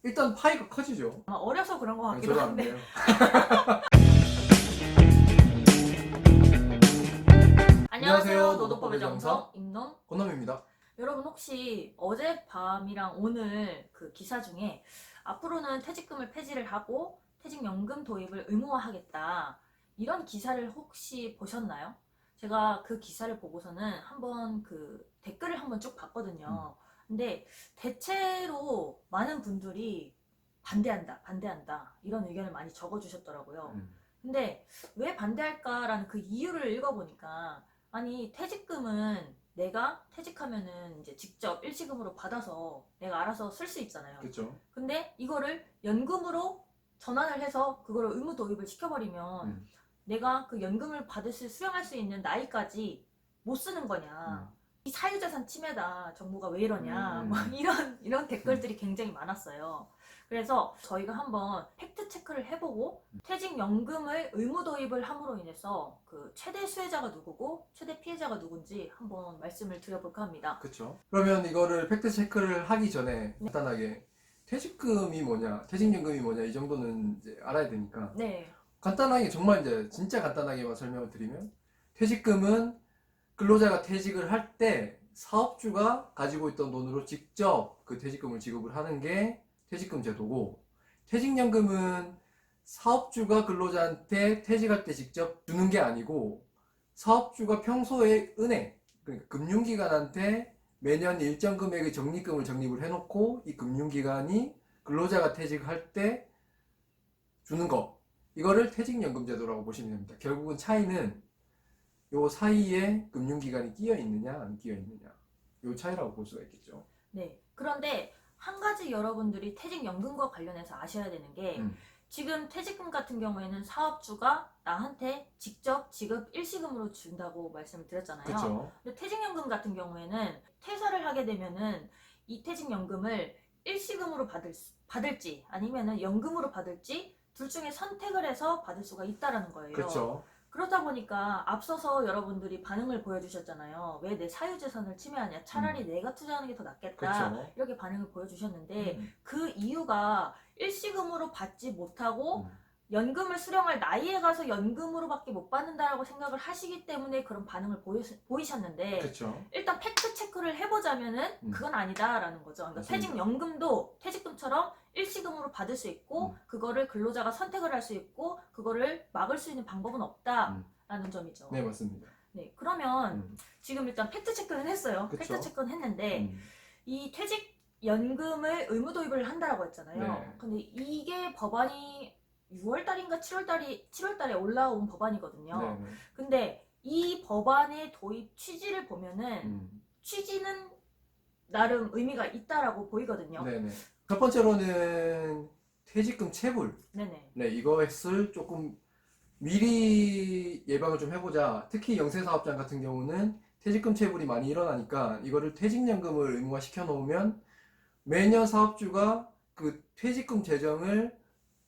일단 파이가 커지죠. 아마 어려서 그런 것 같기도 저도 안 한데. 돼요. 안녕하세요. 노도법의 정성 임놈. 권놈입니다. 여러분 혹시 어젯밤이랑 오늘 그 기사 중에 앞으로는 퇴직금을 폐지를 하고 퇴직연금 도입을 의무화하겠다 이런 기사를 혹시 보셨나요? 제가 그 기사를 보고서는 한번 그 댓글을 한번 쭉 봤거든요. 근데 대체로 많은 분들이 반대한다 이런 의견을 많이 적어주셨더라고요. 근데 왜 반대할까라는 그 이유를 읽어보니까, 아니 퇴직금은 내가 퇴직하면은 이제 직접 일시금으로 받아서 내가 알아서 쓸 수 있잖아요. 그렇죠. 근데 이거를 연금으로 전환을 해서 그거를 의무 도입을 시켜버리면 내가 그 연금을 받을 수 수령할 수 있는 나이까지 못 쓰는 거냐. 이 사유재산 침해다. 정부가 왜 이러냐. 뭐 이런 댓글들이 굉장히 많았어요. 그래서 저희가 한번 팩트 체크를 해보고 퇴직연금을 의무 도입을 함으로 인해서 그 최대 수혜자가 누구고 최대 피해자가 누군지 한번 말씀을 드려볼까 합니다. 그렇죠. 그러면 이거를 팩트 체크를 하기 전에 간단하게 퇴직금이 뭐냐, 퇴직연금이 뭐냐 이 정도는 이제 알아야 되니까 네. 간단하게 정말 이제 진짜 간단하게만 설명을 드리면 퇴직금은 근로자가 퇴직을 할 때 사업주가 가지고 있던 돈으로 직접 그 퇴직금을 지급을 하는 게 퇴직금 제도고, 퇴직연금은 사업주가 근로자한테 퇴직할 때 직접 주는 게 아니고 사업주가 평소에 은행, 그러니까 금융기관한테 매년 일정 금액의 적립금을 적립을 해놓고 이 금융기관이 근로자가 퇴직할 때 주는 거, 이거를 퇴직연금 제도라고 보시면 됩니다. 결국은 차이는 요 사이에 금융기관이 끼어 있느냐 안 끼어 있느냐, 요 차이라고 볼 수가 있겠죠. 네. 그런데 한 가지 여러분들이 퇴직연금과 관련해서 아셔야 되는 게, 지금 퇴직금 같은 경우에는 사업주가 나한테 직접 지급 일시금으로 준다고 말씀을 드렸잖아요. 그렇죠. 근데 퇴직연금 같은 경우에는 퇴사를 하게 되면은 이 퇴직연금을 일시금으로 받을지 아니면은 연금으로 받을지 둘 중에 선택을 해서 받을 수가 있다라는 거예요. 그렇죠. 그러다 보니까 앞서서 여러분들이 반응을 보여주셨잖아요. 왜 내 사유재산을 침해하냐. 차라리 내가 투자하는 게 더 낫겠다. 그렇죠. 이렇게 반응을 보여주셨는데 그 이유가 일시금으로 받지 못하고 연금을 수령할 나이에 가서 연금으로밖에 못 받는다라고 생각을 하시기 때문에 그런 반응을 보이셨는데, 그렇죠. 일단 팩트 체크를 해보자면은 그건 아니다라는 거죠. 그러니까 맞습니다. 퇴직연금도 퇴직금처럼 일시금으로 받을 수 있고 그거를 근로자가 선택을 할 수 있고 그거를 막을 수 있는 방법은 없다라는 점이죠. 네, 맞습니다. 네, 그러면 지금 일단 팩트 체크는 했어요. 그쵸. 팩트 체크는 했는데 이 퇴직연금을 의무 도입을 한다라고 했잖아요. 네. 근데 이게 법안이 6월달인가 7월달에 올라온 법안이거든요. 네. 근데 이 법안의 도입 취지를 보면은 취지는 나름 의미가 있다라고 보이거든요. 네네. 첫 번째로는 퇴직금 체불. 네네. 네, 이것을 조금 미리 예방을 좀 해보자. 특히 영세사업장 같은 경우는 퇴직금 체불이 많이 일어나니까 이거를 퇴직연금을 의무화 시켜놓으면 매년 사업주가 그 퇴직금 재정을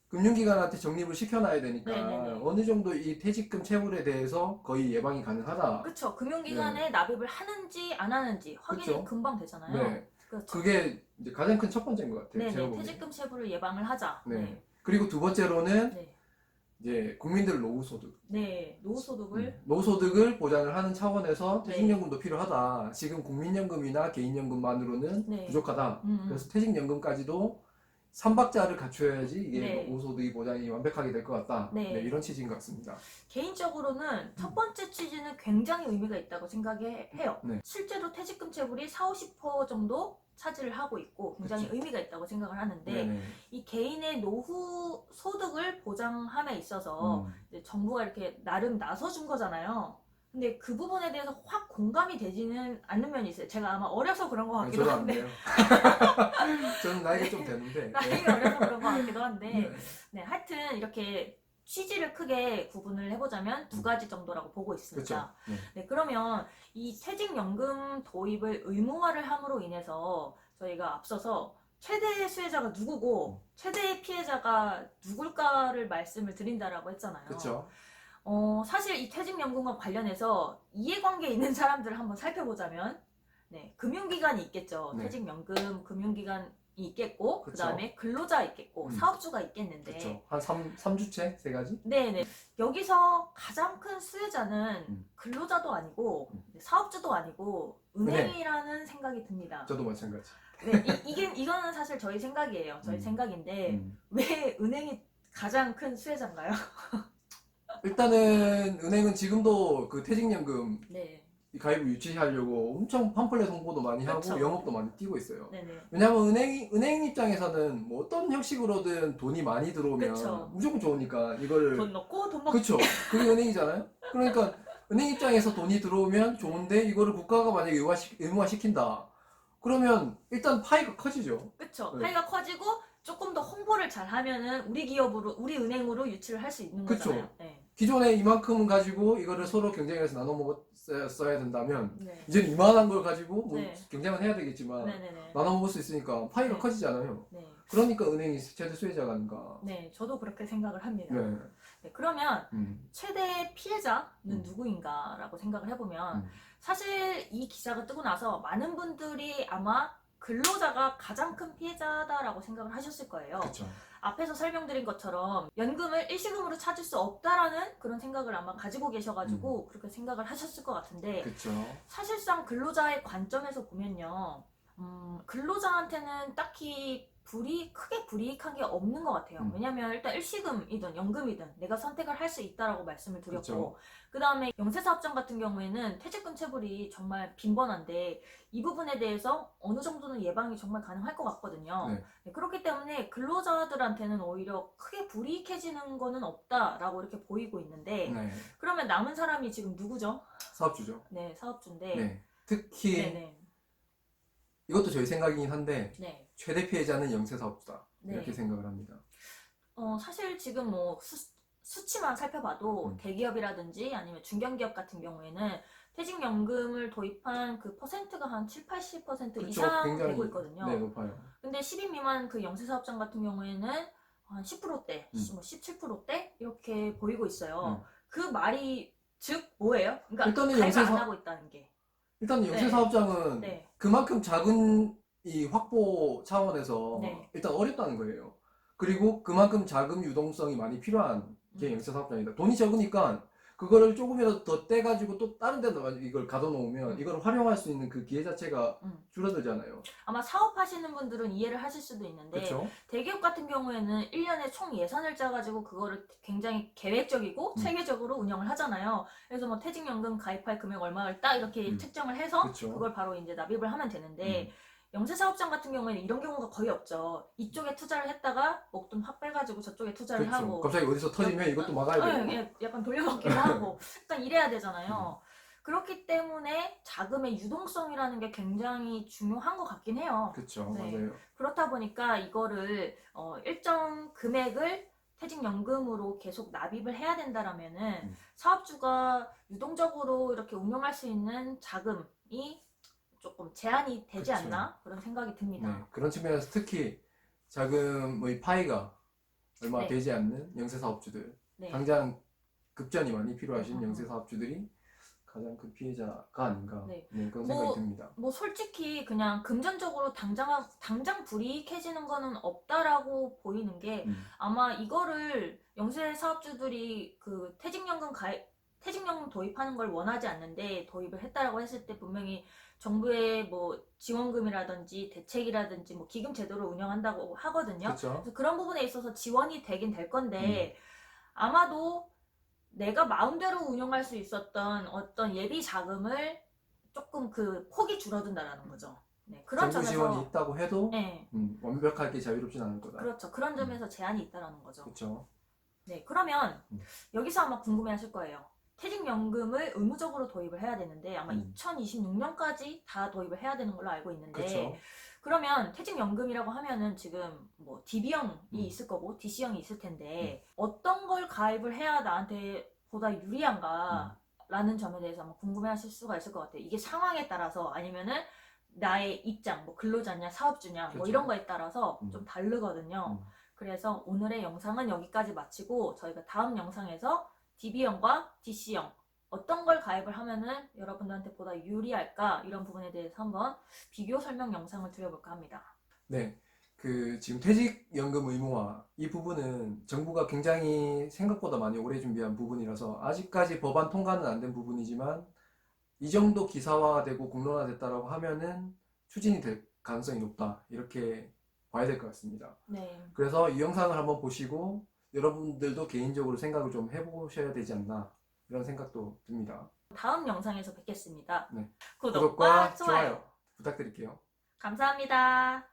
금융기관한테 적립을 시켜놔야 되니까 네네네. 어느 정도 이 퇴직금 체불에 대해서 거의 예방이 가능하다. 그쵸. 금융기관에 납입을 하는지 안 하는지 확인이 그쵸. 금방 되잖아요. 네. 그렇죠. 그게 이제 가장 큰 첫 번째인 것 같아요. 제가 네네. 보기엔. 퇴직금 체불을 예방을 하자. 네. 네. 그리고 두 번째로는 네. 이제 국민들 노후소득. 네. 노후소득을 노후소득을 보장을 하는 차원에서 네. 퇴직연금도 필요하다. 지금 국민연금이나 개인연금만으로는 네. 부족하다. 그래서 퇴직연금까지도 3박자를 갖춰야지 이게 네. 노후소득이 보장이 완벽하게 될 것 같다. 네. 네, 이런 취지인 것 같습니다. 개인적으로는 첫 번째 취지는 굉장히 의미가 있다고 생각해요. 네. 실제로 퇴직금 체불이 40~50% 정도 차지를 하고 있고 굉장히 그쵸. 의미가 있다고 생각을 하는데, 네네. 이 개인의 노후 소득을 보장함에 있어서 이제 정부가 이렇게 나름 나서준 거잖아요. 근데 그 부분에 대해서 확 공감이 되지는 않는 면이 있어요. 제가 아마 어려서 그런 것 같기도 저도 안 한데 돼요. 저는 나이가 좀 되는데. 나이가 어려서 그런 것 같기도 한데 네. 네, 하여튼 이렇게 취지를 크게 구분을 해보자면 두 가지 정도라고 보고 있습니다. 그렇죠. 네, 그러면 이 퇴직연금 도입을 의무화를 함으로 인해서 저희가 앞서서 최대의 수혜자가 누구고 최대의 피해자가 누굴까를 말씀을 드린다라고 했잖아요. 그렇죠. 사실 이 퇴직연금과 관련해서 이해관계 있는 사람들을 한번 살펴보자면, 네, 금융기관이 있겠죠. 네. 퇴직연금 금융기관 있겠고 그쵸. 그다음에 근로자 있겠고 음. 사업주가 있겠는데 그렇죠. 한 3주체? 세 가지? 네네. 여기서 가장 큰 수혜자는 음. 근로자도 아니고 음. 사업주도 아니고 은행. 은행이라는 생각이 듭니다. 저도 마찬가지. 네, 이거는 사실 저희 생각이에요. 저희 생각인데 음. 왜 은행이 가장 큰 수혜자인가요? 일단은 은행은 지금도 그 퇴직연금 네, 가입을 유치하려고 엄청 팜플렛 홍보도 많이 하고 그쵸. 영업도 많이 뛰고 있어요. 네네. 왜냐하면 은행 입장에서는 뭐 어떤 형식으로든 돈이 많이 들어오면 그쵸. 무조건 좋으니까 이거를 돈 넣고 돈 먹고. 그쵸. 그게 은행이잖아요. 그러니까 은행 입장에서 돈이 들어오면 좋은데 이거를 국가가 만약에 의무화시킨다. 그러면 일단 파이가 커지죠. 그쵸. 네. 파이가 커지고 조금 더 홍보를 잘 하면은 우리 기업으로, 우리 은행으로 유치를 할 수 있는 그쵸. 거잖아요. 네. 기존에 이만큼 가지고 이거를 서로 경쟁해서 나눠 먹었어야 된다면 네. 이제는 이만한 걸 가지고 뭐 네. 경쟁은 해야 되겠지만 네네네. 나눠 먹을 수 있으니까 파이가 네. 커지잖아요. 네. 그러니까 은행이 최대 수혜자가 아닌가. 네, 저도 그렇게 생각을 합니다. 네. 네, 그러면 음. 최대 피해자는 음. 누구인가라고 생각을 해보면 음. 사실 이 기사가 뜨고 나서 많은 분들이 아마 근로자가 가장 큰 피해자다라고 생각을 하셨을 거예요. 그쵸. 앞에서 설명드린 것처럼 연금을 일시금으로 찾을 수 없다라는 그런 생각을 아마 가지고 계셔가지고 그렇게 생각을 하셨을 것 같은데 그쵸. 사실상 근로자의 관점에서 보면요, 근로자한테는 딱히 크게 불이익한 게 없는 것 같아요. 왜냐면 일단 일시금이든 연금이든 내가 선택을 할 수 있다라고 말씀을 드렸고, 그쵸. 그 다음에 영세사업장 같은 경우에는 퇴직금 체불이 정말 빈번한데 이 부분에 대해서 어느 정도는 예방이 정말 가능할 것 같거든요. 네. 네, 그렇기 때문에 근로자들한테는 오히려 크게 불이익해지는 거는 없다라고 이렇게 보이고 있는데 네. 그러면 남은 사람이 지금 누구죠? 사업주죠. 네, 사업주인데. 네. 특히 네네. 이것도 저희 생각이긴 한데 네. 최대 피해자는 영세사업주다. 네. 이렇게 생각을 합니다. 사실 지금 뭐 수치만 살펴봐도 음. 대기업이라든지 아니면 중견기업 같은 경우에는 퇴직연금을 도입한 그 퍼센트가 한 7, 80% 그쵸. 이상 굉장히 되고 있거든요. 네, 높아요. 근데 10인 미만 그 영세사업장 같은 경우에는 한 10%대, 뭐 17%대 이렇게 보이고 있어요. 그 말이 즉 뭐예요? 그러니까 일단은 가입을 영세사- 안 하고 있다는 게. 일단 영세사업장은 네. 그만큼 작은 이 확보 차원에서 네. 일단 어렵다는 거예요. 그리고 그만큼 자금 유동성이 많이 필요한 게 영세사업장이다. 돈이 적으니까 그거를 조금이라도 더 떼가지고 또 다른 데다 이걸 가둬놓으면 이걸 활용할 수 있는 그 기회 자체가 줄어들잖아요. 아마 사업하시는 분들은 이해를 하실 수도 있는데 그렇죠? 대기업 같은 경우에는 1년에 총 예산을 짜가지고 그거를 굉장히 계획적이고 체계적으로 운영을 하잖아요. 그래서 뭐 퇴직연금 가입할 금액 얼마를 딱 이렇게 책정을 해서 그쵸. 그걸 바로 이제 납입을 하면 되는데 영세사업장 같은 경우에는 이런 경우가 거의 없죠. 이쪽에 투자를 했다가 목돈 확 빼가지고 저쪽에 투자를 그렇죠. 하고 갑자기 어디서 터지면 이것도 막아야 되고. 네, 약간 돌려막기도 하고 약간 이래야 되잖아요. 그렇기 때문에 자금의 유동성이라는 게 굉장히 중요한 것 같긴 해요. 그렇죠. 네. 맞아요. 그렇다 보니까 이거를 일정 금액을 퇴직연금으로 계속 납입을 해야 된다라면은 사업주가 유동적으로 이렇게 운용할 수 있는 자금이 조금 제한이 되지 그쵸. 않나 그런 생각이 듭니다. 네. 그런 측면에서 특히 자금의 파이가 얼마 네. 되지 않는 영세사업주들, 네. 당장 급전이 많이 필요하신 음. 영세사업주들이 가장 큰 피해자가 아닌가 네. 그런 생각이 듭니다. 뭐 솔직히 그냥 금전적으로 당장 불이익해지는 거는 없다라고 보이는 게 아마 이거를 영세 사업주들이 그 퇴직연금 도입하는 걸 원하지 않는데 도입을 했다라고 했을 때 분명히 정부의 뭐 지원금이라든지 대책이라든지 뭐 기금 제도를 운영한다고 하거든요. 그렇죠. 그래서 그런 부분에 있어서 지원이 되긴 될 건데 아마도 내가 마음대로 운영할 수 있었던 어떤 예비 자금을 조금 그 폭이 줄어든다라는 거죠. 네, 그런 정부 점에서 지원이 있다고 해도 네, 완벽하게 자유롭진 않을 거다. 그렇죠. 그런 점에서 제한이 있다라는 거죠. 그렇죠. 네, 그러면 여기서 아마 궁금해하실 거예요. 퇴직연금을 의무적으로 도입을 해야 되는데 아마 2026년까지 다 도입을 해야 되는 걸로 알고 있는데 그렇죠. 그러면 퇴직연금이라고 하면은 지금 뭐 DB형이 있을 거고 DC형이 있을 텐데 어떤 걸 가입을 해야 나한테 보다 유리한가 라는 점에 대해서 아마 궁금해하실 수가 있을 것 같아요. 이게 상황에 따라서 아니면은 나의 입장, 뭐 근로자냐 사업주냐 뭐 그렇죠. 이런 거에 따라서 좀 다르거든요. 그래서 오늘의 영상은 여기까지 마치고 저희가 다음 영상에서 DB형과 DC형 어떤 걸 가입을 하면은 여러분들한테 보다 유리할까 이런 부분에 대해서 한번 비교 설명 영상을 드려볼까 합니다. 네. 그 지금 퇴직연금 의무화 이 부분은 정부가 굉장히 생각보다 많이 오래 준비한 부분이라서 아직까지 법안 통과는 안 된 부분이지만 이 정도 기사화되고 공론화됐다라고 하면은 추진이 될 가능성이 높다 이렇게 봐야 될 것 같습니다. 네. 그래서 이 영상을 한번 보시고 여러분들도 개인적으로 생각을 좀 해보셔야 되지 않나 이런 생각도 듭니다. 다음 영상에서 뵙겠습니다. 네. 구독과 좋아요 부탁드릴게요. 감사합니다.